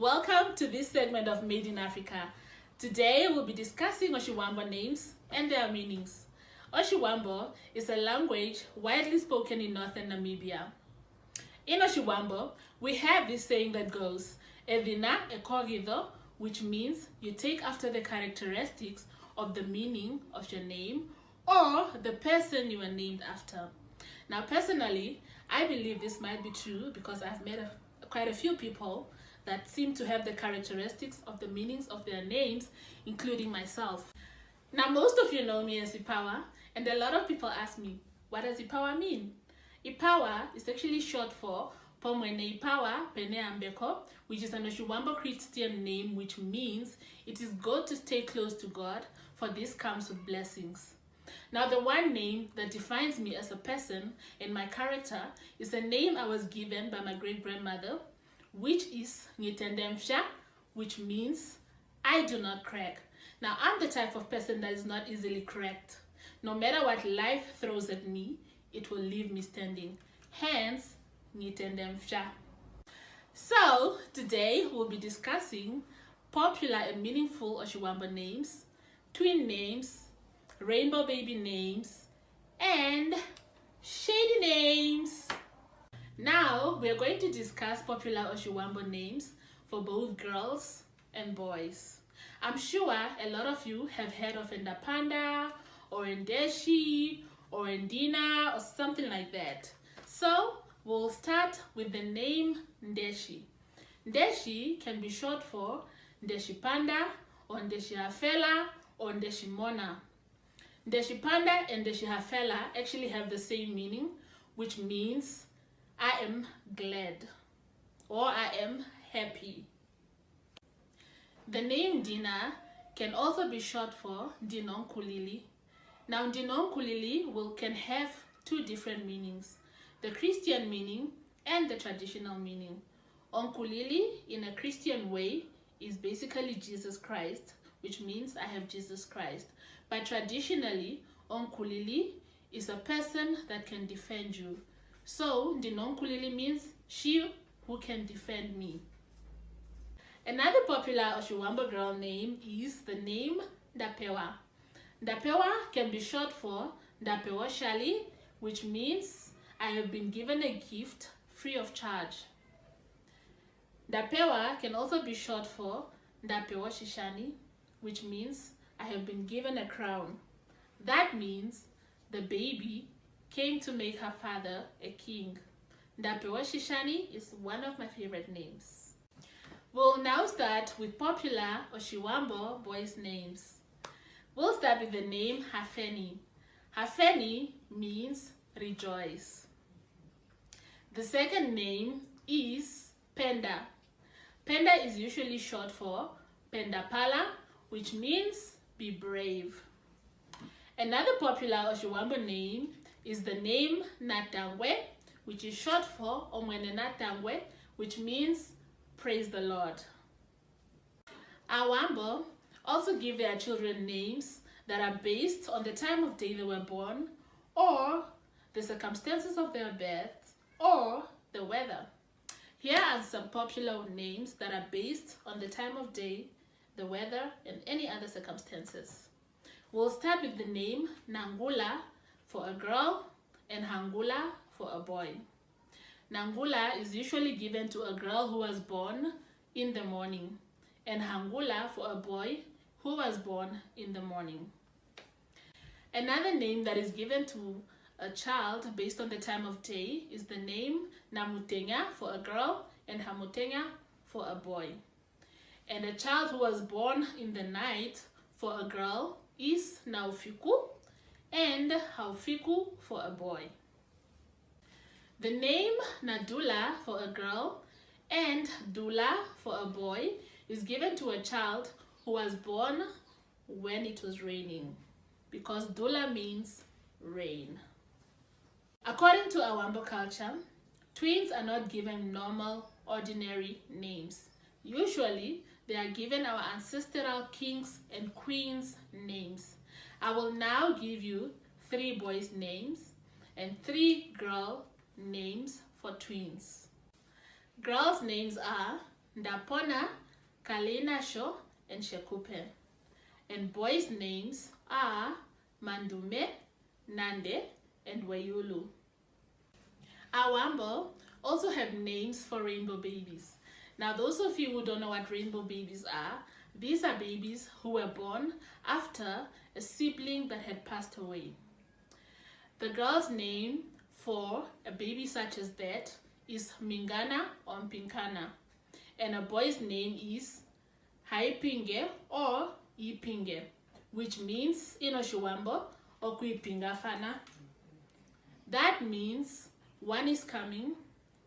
Welcome to this segment of Made in Africa. Today we'll be discussing Oshiwambo names and their meanings. Oshiwambo is a language widely spoken in northern Namibia. In Oshiwambo, we have this saying that goes, Edina ekogido, which means you take after the characteristics of the meaning of your name or the person you are named after. Now, personally, I believe this might be true because I've met quite a few people that seem to have the characteristics of the meanings of their names, including myself. Now, most of you know me as Ipawa, and a lot of people ask me, what does Ipawa mean? Ipawa is actually short for Pomwene Ipawa Pene Ambeko, which is an Oshiwambo Christian name, which means it is good to stay close to God, for this comes with blessings. Now, the one name that defines me as a person and my character is a name I was given by my great-grandmother, which is Ngitendemsha, which means I do not crack. Now, I'm the type of person that is not easily cracked. No matter what life throws at me, it will leave me standing. Hence, Ngitendemsha. So, today we'll be discussing popular and meaningful Oshiwambo names, twin names, rainbow baby names, and shady names. Now, we are going to discuss popular Oshiwambo names for both girls and boys. I'm sure a lot of you have heard of Ndapanda, or Ndeshi, or Ndina, or something like that. So, we'll start with the name Ndeshi. Ndeshi can be short for Ndeshi Panda, or Ndeshi Hafela, or Ndeshi Mona. Ndeshi Panda and Ndeshi Hafela actually have the same meaning, which means I am glad or I am happy. The name Dina can also be short for Dinonkulili. Now, Dinonkulili can have two different meanings, the Christian meaning and the traditional meaning. Onkulili, in a Christian way, is basically Jesus Christ, which means I have Jesus Christ. But traditionally, Onkulili is a person that can defend you. So, Dinonkulili means she who can defend me. Another popular Oshiwambo girl name is the name Ndapewa. Ndapewa can be short for Ndapewa Shali, which means I have been given a gift free of charge. Ndapewa can also be short for Ndapewa Shishani, which means I have been given a crown. That means the baby came to make her father a king. Ndapewa Shishani is one of my favorite names. We'll now start with popular Oshiwambo boys' names. We'll start with the name Hafeni. Hafeni means rejoice. The second name is Penda. Penda is usually short for Pendapala, which means be brave. Another popular Oshiwambo name is the name Natangwe, which is short for Omwene Natangwe, which means praise the Lord. Awambo also give their children names that are based on the time of day they were born, or the circumstances of their birth, or the weather. Here are some popular names that are based on the time of day, the weather, and any other circumstances. We'll start with the name Nangula for a girl and Hangula for a boy. Nangula is usually given to a girl who was born in the morning, and Hangula for a boy who was born in the morning. Another name that is given to a child based on the time of day is the name Namutenya for a girl and Hamutenya for a boy. And a child who was born in the night for a girl is Naufiku and Haufiku for a boy. The name Nadula for a girl and Dula for a boy is given to a child who was born when it was raining, because Dula means rain. According to Awambo culture, twins are not given normal, ordinary names. Usually, they are given our ancestral kings and queens names. I will now give you 3 boys' names and 3 girl names for twins. Girls' names are Ndapona, Kalinasho, and Shekupe. And boys' names are Mandume, Nande, and Wayulu. Awambo also have names for rainbow babies. Now, those of you who don't know what rainbow babies are, these are babies who were born after a sibling that had passed away. The girl's name for a baby such as that is Mingana or Mpinkana, and a boy's name is Haipinge or Ipinge, which means Inoshiwambo or Kuipingafana. That means one is coming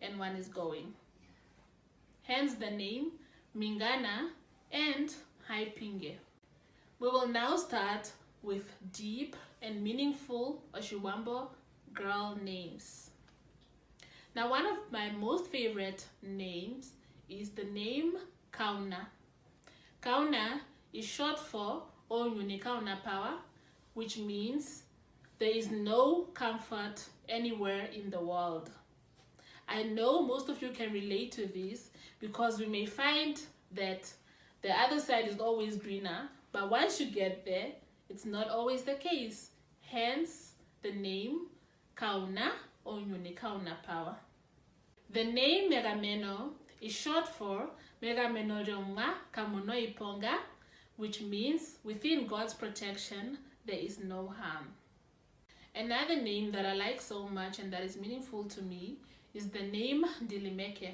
and one is going. Hence the name Mingana and Haipinge. We will now start with deep and meaningful Oshiwambo girl names. Now, one of my most favorite names is the name Kauna. Kauna is short for Onyuni Kauna Power, which means there is no comfort anywhere in the world. I know most of you can relate to this because we may find that the other side is always greener, but once you get there, it's not always the case. Hence, the name Kauna or Nyuni Kauna Power. The name Megameno is short for Megameno Roma Kamuno Iponga, which means within God's protection, there is no harm. Another name that I like so much and that is meaningful to me is the name Dilimeke.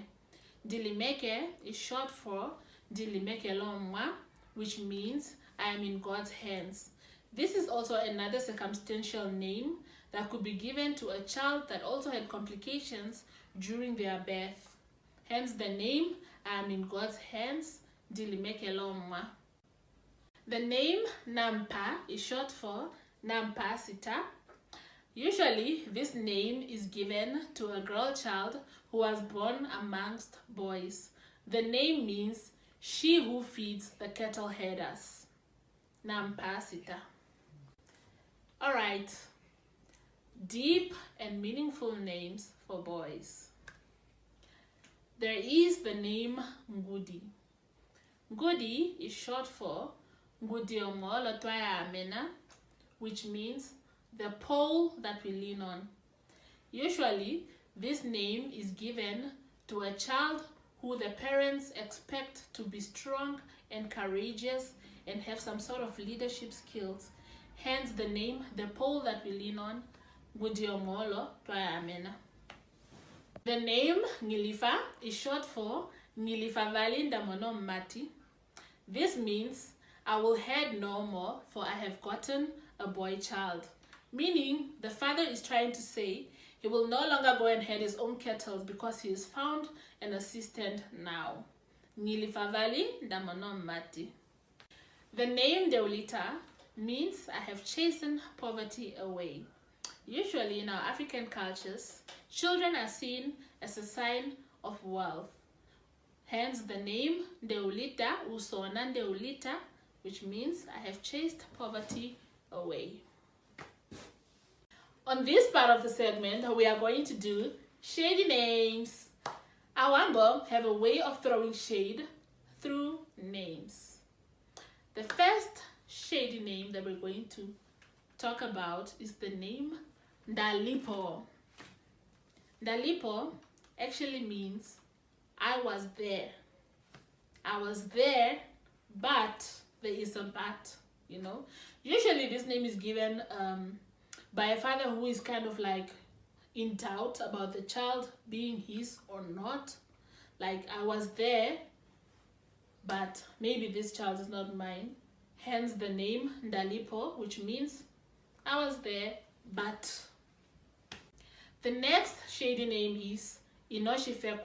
Dilimeke is short for Dilimeke Lomwa, which means I am in God's hands. This is also another circumstantial name that could be given to a child that also had complications during their birth. Hence the name I am in God's hands, Dilimeke Lomwa. The name Nampa is short for Nampa Sita. Usually, this name is given to a girl child who was born amongst boys. The name means she who feeds the cattle headers. Nampa Sita. Alright, deep and meaningful names for boys. There is the name Gudi. Gudi is short for Gudi Omolo Twaya Amena, which means the pole that we lean on. Usually, this name is given to a child who the parents expect to be strong and courageous and have some sort of leadership skills. Hence the name, the pole that we lean on, Gudiomolo Twayamena. The name Ngilifa is short for Ngilifa Valinda Monomati. This means I will head no more, for I have gotten a boy child. Meaning the father is trying to say he will no longer go and head his own cattle because he has found an assistant now. Ngilifa Valinda Monomati. The name Deulita means I have chastened poverty away. Usually in our African cultures, children are seen as a sign of wealth. Hence the name Deulita, Usona Deulita, which means I have chased poverty away. On this part of the segment, we are going to do shady names. Awambo have a way of throwing shade through names. The first shady name that we're going to talk about is the name Dalipo. Dalipo actually means I was there. I was there, but there is a but, you know. Usually this name is given by a father who is kind of like in doubt about the child being his or not. Like, I was there, but maybe this child is not mine. Hence the name Dalipo, which means I was there, but. The next shady name is Inoshifer,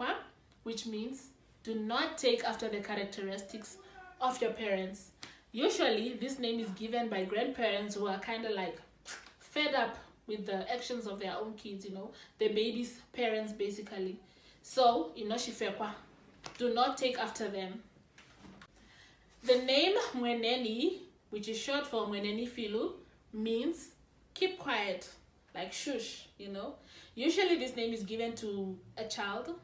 which means do not take after the characteristics of your parents. Usually, this name is given by grandparents who are kind of like fed up with the actions of their own kids, you know, the baby's parents basically. So, Inoshifer, do not take after them. The name Mweneni, which is short for Mweneni Filu, means keep quiet, like shush, you know. Usually this name is given to a child,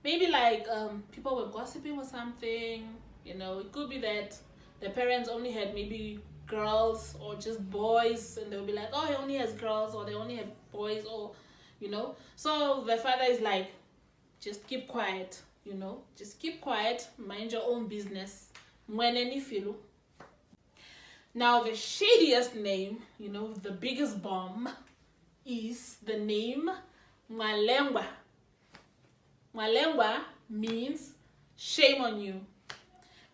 maybe like people were gossiping or something. It could be that the parents only had maybe girls or just boys, and they'll be like, oh, he only has girls, or they only have boys, or so the father is like, just keep quiet, just keep quiet, mind your own business. Mweneni filu. Now the shadiest name, the biggest bomb, is the name Malengwa. Malengwa means shame on you.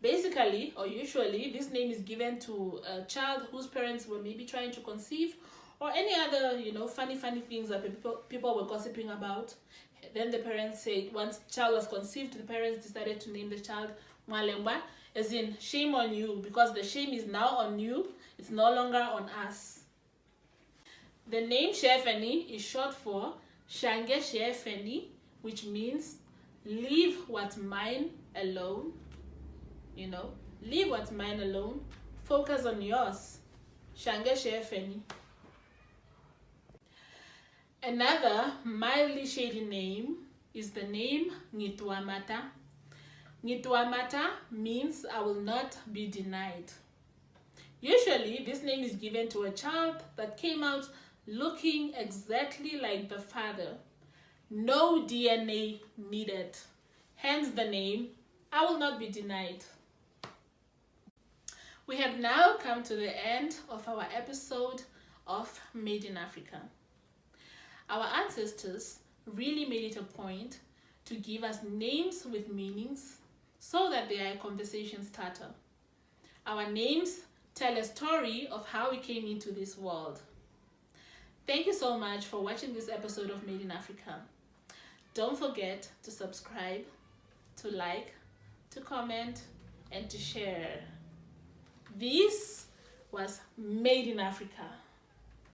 Basically, or usually, this name is given to a child whose parents were maybe trying to conceive, or any other, funny things that people were gossiping about. Then the parents said, once the child was conceived, the parents decided to name the child Malengwa, as in shame on you, because the shame is now on you. It's no longer on us. The name Shefeni is short for Shange Shefeni, which means leave what's mine alone. Leave what's mine alone. Focus on yours. Shange Shefeni. Another mildly shady name is the name Nitwamata. Nitwamata means I will not be denied. Usually, this name is given to a child that came out looking exactly like the father. No DNA needed. Hence the name, I will not be denied. We have now come to the end of our episode of Made in Africa. Our ancestors really made it a point to give us names with meanings so that they are a conversation starter. Our names tell a story of how we came into this world. Thank you so much for watching this episode of Made in Africa. Don't forget to subscribe, to like, to comment, and to share. This was Made in Africa.